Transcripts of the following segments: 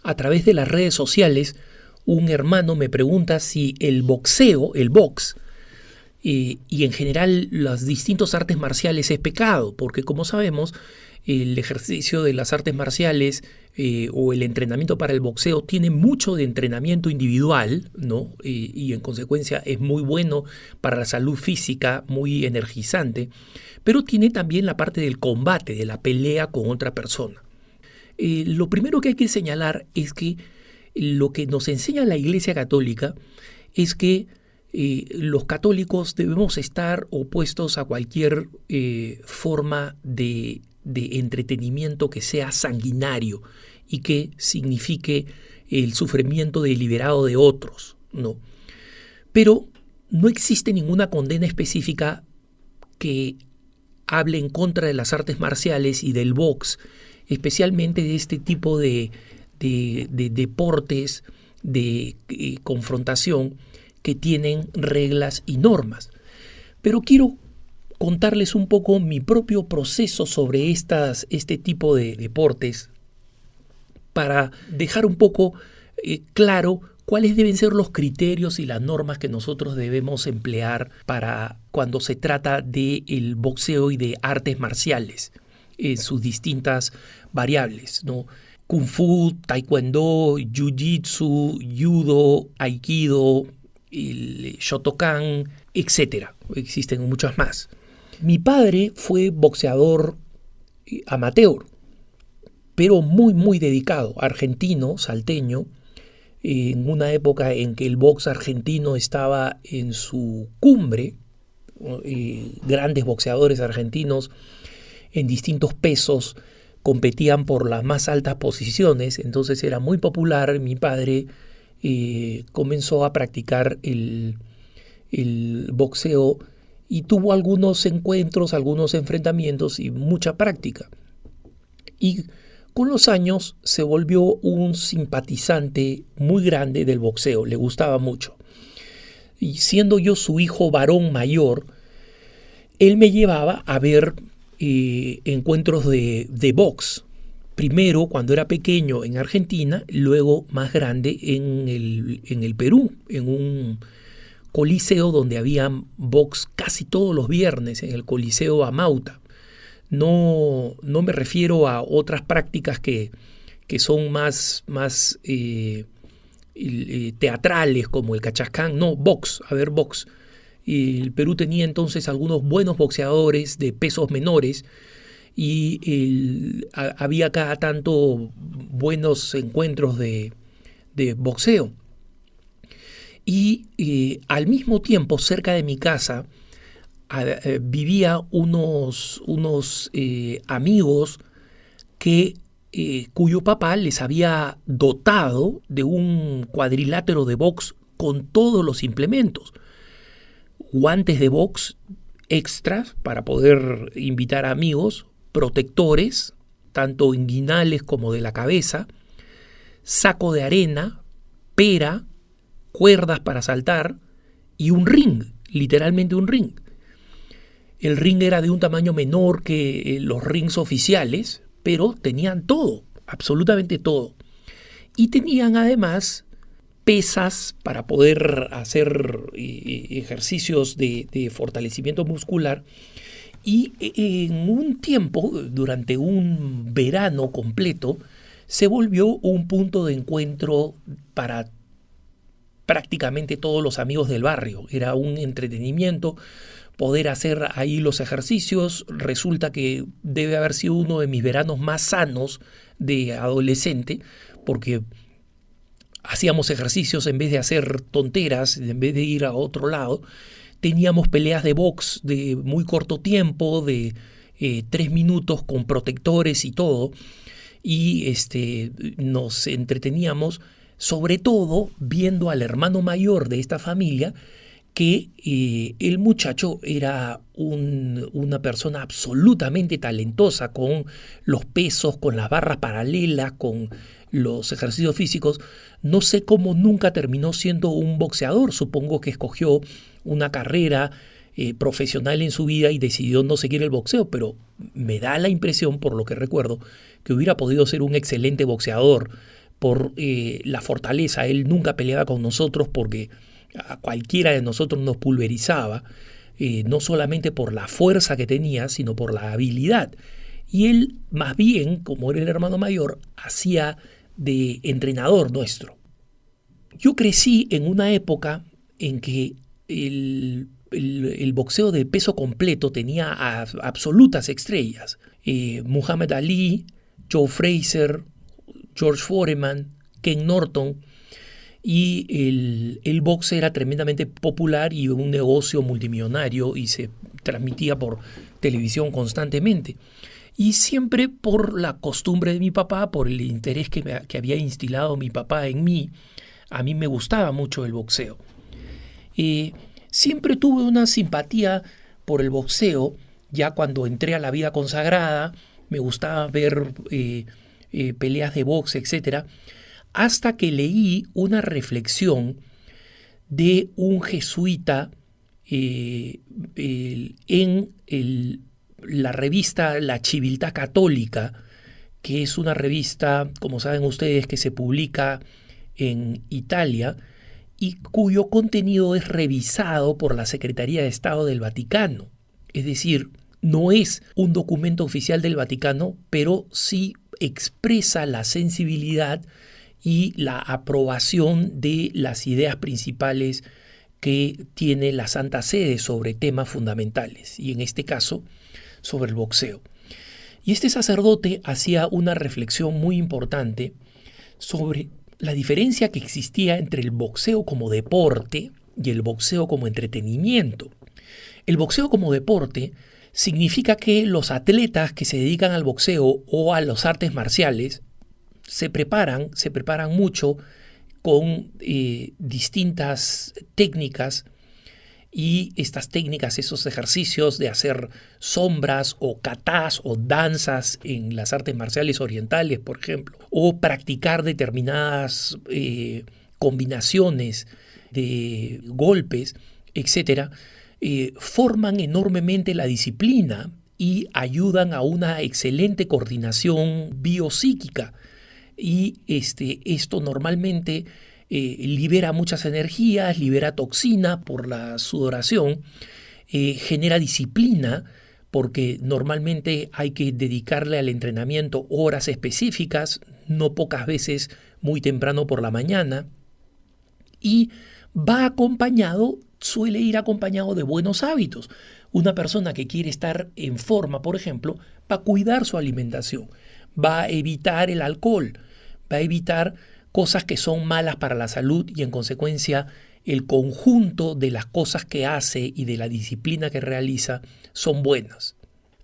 a través de las redes sociales, un hermano me pregunta si el boxeo, el box, y en general las distintas artes marciales es pecado, porque como sabemos, el ejercicio de las artes marciales o el entrenamiento para el boxeo tiene mucho de entrenamiento individual, ¿no? Y en consecuencia es muy bueno para la salud física, muy energizante, pero tiene también la parte del combate, de la pelea con otra persona. Lo primero que hay que señalar es que lo que nos enseña la Iglesia Católica es que los católicos debemos estar opuestos a cualquier forma de entretenimiento que sea sanguinario y que signifique el sufrimiento deliberado de otros, ¿no? Pero no existe ninguna condena específica que hable en contra de las artes marciales y del box, especialmente de este tipo de deportes de confrontación que tienen reglas y normas. Pero quiero contarles un poco mi propio proceso sobre este tipo de deportes para dejar un poco claro cuáles deben ser los criterios y las normas que nosotros debemos emplear para cuando se trata del boxeo y de artes marciales en sus distintas variables, ¿no? Kung Fu, Taekwondo, Jiu-Jitsu, Judo, Aikido, el Shotokan, etc. Existen muchas más. Mi padre fue boxeador amateur, pero muy dedicado, argentino, salteño, en una época en que el box argentino estaba en su cumbre, grandes boxeadores argentinos en distintos pesos competían por las más altas posiciones, entonces era muy popular. Mi padre comenzó a practicar el boxeo y tuvo algunos encuentros, algunos enfrentamientos y mucha práctica. Y con los años se volvió un simpatizante muy grande del boxeo, le gustaba mucho. Y siendo yo su hijo varón mayor, él me llevaba a ver encuentros de box. Primero cuando era pequeño en Argentina, luego más grande en el Perú, en un coliseo donde había box casi todos los viernes, en el Coliseo Amauta. No me refiero a otras prácticas que son más teatrales como el cachascán, no, box, a ver, box. El Perú tenía entonces algunos buenos boxeadores de pesos menores y había cada tanto buenos encuentros de boxeo. Y al mismo tiempo, cerca de mi casa, vivía unos amigos cuyo papá les había dotado de un cuadrilátero de box con todos los implementos. Guantes de box extras para poder invitar a amigos, protectores, tanto inguinales como de la cabeza, saco de arena, pera, cuerdas para saltar y un ring, literalmente un ring. El ring era de un tamaño menor que los rings oficiales, pero tenían todo, absolutamente todo. Y tenían además pesas para poder hacer ejercicios de fortalecimiento muscular. Y en un tiempo, durante un verano completo, se volvió un punto de encuentro para prácticamente todos los amigos del barrio. Era un entretenimiento poder hacer ahí los ejercicios. Resulta que debe haber sido uno de mis veranos más sanos de adolescente, porque hacíamos ejercicios en vez de hacer tonteras, en vez de ir a otro lado. Teníamos peleas de box de muy corto tiempo, de 3 minutos con protectores y todo. Y nos entreteníamos, sobre todo viendo al hermano mayor de esta familia, que el muchacho era una persona absolutamente talentosa con los pesos, con las barras paralelas, con los ejercicios físicos. No sé cómo nunca terminó siendo un boxeador. Supongo que escogió una carrera profesional en su vida y decidió no seguir el boxeo, pero me da la impresión, por lo que recuerdo, que hubiera podido ser un excelente boxeador, por la fortaleza. Él nunca peleaba con nosotros porque a cualquiera de nosotros nos pulverizaba, no solamente por la fuerza que tenía, sino por la habilidad. Y él, más bien, como era el hermano mayor, hacía de entrenador nuestro. Yo crecí en una época en que el boxeo de peso completo tenía absolutas estrellas. Muhammad Ali, Joe Frazier, George Foreman, Ken Norton. Y el box era tremendamente popular y un negocio multimillonario y se transmitía por televisión constantemente. Y siempre por la costumbre de mi papá, por el interés que había instilado mi papá en mí, a mí me gustaba mucho el boxeo. Siempre tuve una simpatía por el boxeo. Ya cuando entré a la vida consagrada, me gustaba ver peleas de box, etc. Hasta que leí una reflexión de un jesuita en la revista La Civiltà Católica, que es una revista, como saben ustedes, que se publica en Italia y cuyo contenido es revisado por la Secretaría de Estado del Vaticano. Es decir, no es un documento oficial del Vaticano, pero sí expresa la sensibilidad y la aprobación de las ideas principales que tiene la Santa Sede sobre temas fundamentales, y en este caso sobre el boxeo. Y este sacerdote hacía una reflexión muy importante sobre la diferencia que existía entre el boxeo como deporte y el boxeo como entretenimiento. El boxeo como deporte significa que los atletas que se dedican al boxeo o a las artes marciales se preparan mucho con distintas técnicas, y estas técnicas, esos ejercicios de hacer sombras o katas o danzas en las artes marciales orientales, por ejemplo, o practicar determinadas combinaciones de golpes, etc., forman enormemente la disciplina y ayudan a una excelente coordinación biopsíquica. Y esto normalmente libera muchas energías, libera toxina por la sudoración, genera disciplina porque normalmente hay que dedicarle al entrenamiento horas específicas, no pocas veces muy temprano por la mañana, y suele ir acompañado de buenos hábitos. Una persona que quiere estar en forma, por ejemplo, va a cuidar su alimentación, va a evitar el alcohol, va a evitar cosas que son malas para la salud, y en consecuencia el conjunto de las cosas que hace y de la disciplina que realiza son buenas.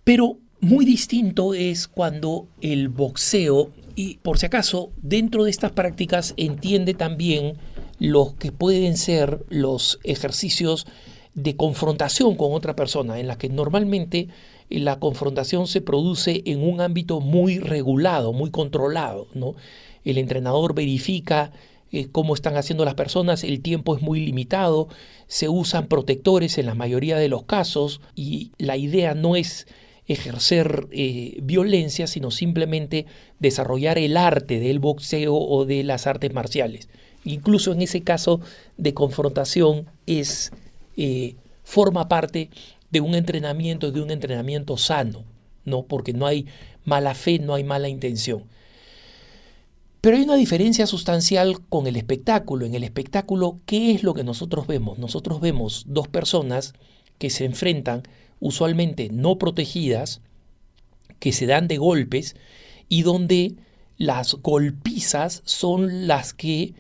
Pero muy distinto es cuando el boxeo, y por si acaso dentro de estas prácticas entiende también los que pueden ser los ejercicios de confrontación con otra persona, en la que normalmente la confrontación se produce en un ámbito muy regulado, muy controlado, ¿no? El entrenador verifica cómo están haciendo las personas, el tiempo es muy limitado, se usan protectores en la mayoría de los casos, y la idea no es ejercer violencia, sino simplemente desarrollar el arte del boxeo o de las artes marciales. Incluso en ese caso de confrontación forma parte de un entrenamiento sano, ¿no? Porque no hay mala fe, no hay mala intención. Pero hay una diferencia sustancial con el espectáculo. En el espectáculo, ¿qué es lo que nosotros vemos? Nosotros vemos dos personas que se enfrentan, usualmente no protegidas, que se dan de golpes, y donde las golpizas son las que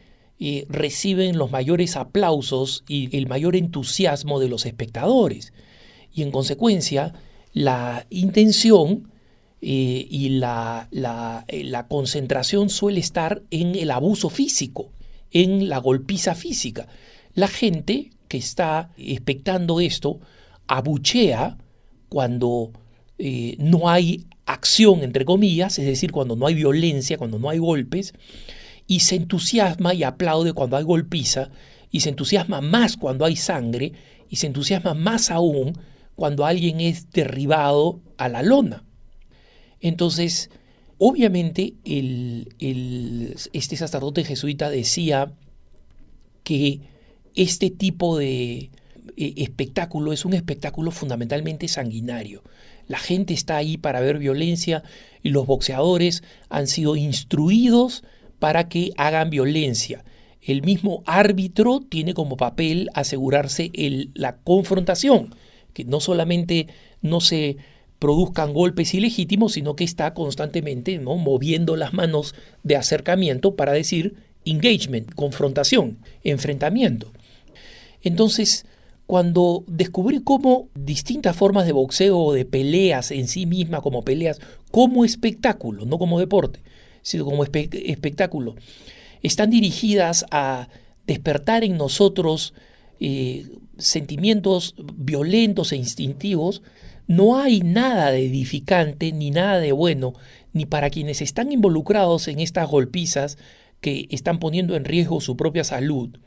reciben los mayores aplausos y el mayor entusiasmo de los espectadores. Y en consecuencia, la intención y la concentración suele estar en el abuso físico, en la golpiza física. La gente que está expectando esto abuchea cuando no hay acción, entre comillas, es decir, cuando no hay violencia, cuando no hay golpes, y se entusiasma y aplaude cuando hay golpiza, y se entusiasma más cuando hay sangre, y se entusiasma más aún cuando alguien es derribado a la lona. Entonces, Obviamente este sacerdote jesuita decía que este tipo de espectáculo es un espectáculo fundamentalmente sanguinario. La gente está ahí para ver violencia y los boxeadores han sido instruidos para que hagan violencia. El mismo árbitro tiene como papel asegurarse la confrontación, que no solamente no se produzcan golpes ilegítimos, sino que está constantemente, ¿no?, moviendo las manos de acercamiento para decir engagement, confrontación, enfrentamiento. Entonces, cuando descubrí cómo distintas formas de boxeo o de peleas en sí mismas, como peleas, como espectáculo, no como deporte, sino como espectáculo, están dirigidas a despertar en nosotros sentimientos violentos e instintivos, no hay nada de edificante ni nada de bueno, ni para quienes están involucrados en estas golpizas que están poniendo en riesgo su propia salud,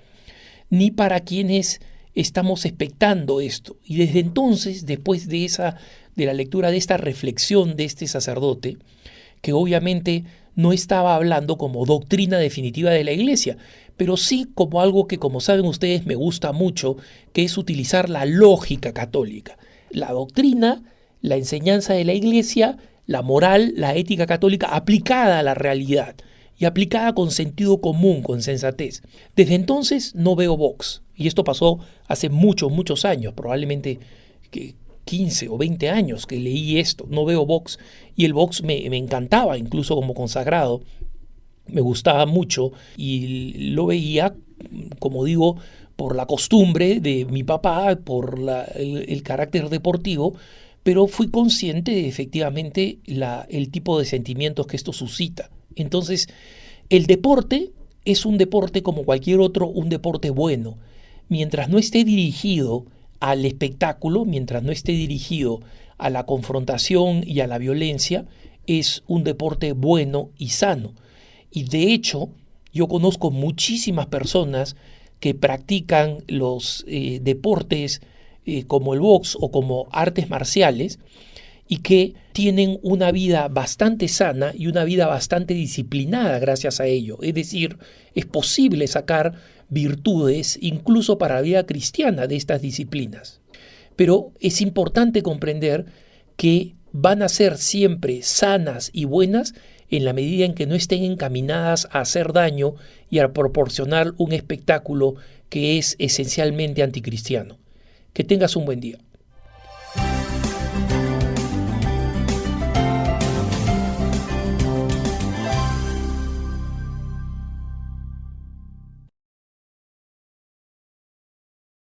ni para quienes estamos expectando esto. Y desde entonces, después de la lectura de esta reflexión de este sacerdote, que obviamente no estaba hablando como doctrina definitiva de la Iglesia, pero sí como algo que, como saben ustedes, me gusta mucho, que es utilizar la lógica católica. La doctrina, la enseñanza de la Iglesia, la moral, la ética católica aplicada a la realidad y aplicada con sentido común, con sensatez. Desde entonces no veo box, y esto pasó hace muchos años, probablemente 15 o 20 años que leí esto, no veo box, y el box me encantaba, incluso como consagrado, me gustaba mucho y lo veía, como digo, por la costumbre de mi papá, por el carácter deportivo, pero fui consciente de efectivamente el tipo de sentimientos que esto suscita. Entonces, el deporte es un deporte como cualquier otro, un deporte bueno. Mientras no esté dirigido al espectáculo, mientras no esté dirigido a la confrontación y a la violencia, es un deporte bueno y sano. Y de hecho, yo conozco muchísimas personas que practican los deportes como el box o como artes marciales y que tienen una vida bastante sana y una vida bastante disciplinada gracias a ello. Es decir, es posible sacar virtudes incluso para la vida cristiana de estas disciplinas. Pero es importante comprender que van a ser siempre sanas y buenas en la medida en que no estén encaminadas a hacer daño y a proporcionar un espectáculo que es esencialmente anticristiano. Que tengas un buen día.